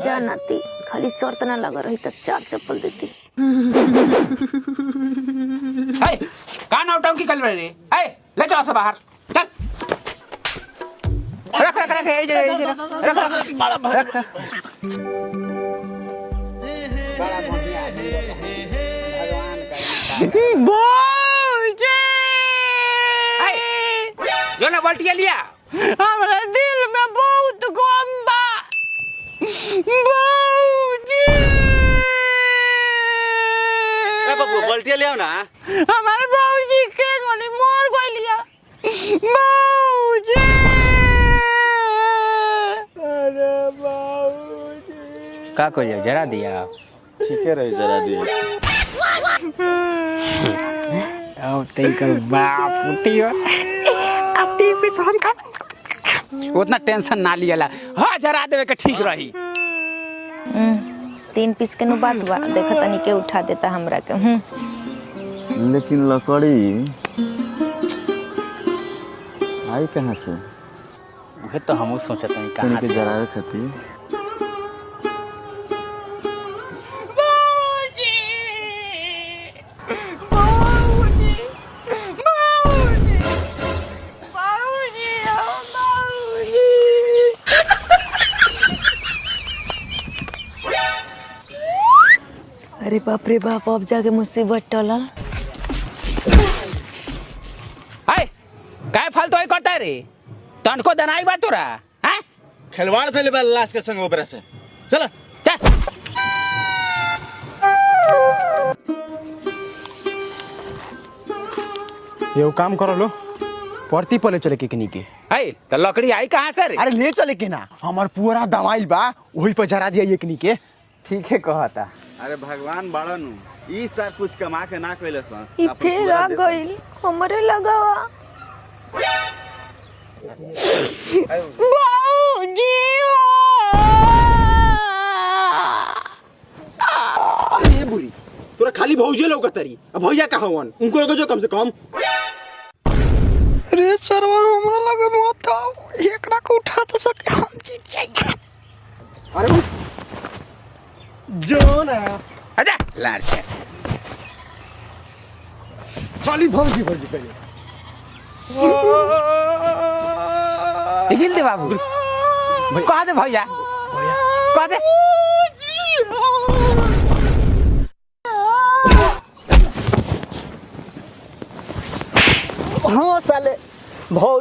जानती खाली शर्त ना लगा रही तो 4 चप्पल देती। कहाँ नौटाऊ की कल रही है? ले चलो सब बाहर चल। रख रख रख रख रख रख। जो ना बाल्टिया लिया हमारा दिल में बहुत गम बा बाबूजी। ए बाबू बाल्टिया ले आओ ना। हमारे बाबूजी के गोली मोर गई लिया बाबूजी। अरे बाबूजी का को जरा दिया ठीक है रही जरा दिए। अब तेकर बाप उठियो अब ती पे हम का उतना टेंशन ना लियाला। हां जरा देवे के ठीक रही। 3 पीस के नु बात बा देखा तनी के उठा देता हमरा के। लेकिन लकड़ी आई कहां से? वह तो हम सोचत नहीं कहां से जरा खाती। अरे बाप रे बाप अब जाके मुसीबत टलल। हाय काय फालतू है करता रे? तन को दनाई बा तोरा हैं? खिलवाड़ कर ले लाश के संग ओबरा से चल चल। ये काम करो लो परती पले चले के कनी के। हाय तो लकड़ी आई कहां से रे? अरे ले चले के ना हमार पूरा दवाई बा वही पर जरा दिया एकनी के। ठीक है कहता। अरे भगवान बड़ा नु ई सार कुछ कमा के ना कइले सन ई फिर आ गइल हमरे लगावा। बाबूजी ये बुरी तोरा खाली भौजे लौकतरी अब भैया कहां हवन उनको एगो जो कम से कम। अरे सरवा हमरा लगे मत आओ एकरा को उठा तो सके हम जीत जाएंगे। अरे जो ना आजा लार छे खाली भौजी भौजी कहिए। गिल दे बाबू कह दे भैया कह दे। हाँ साले भौ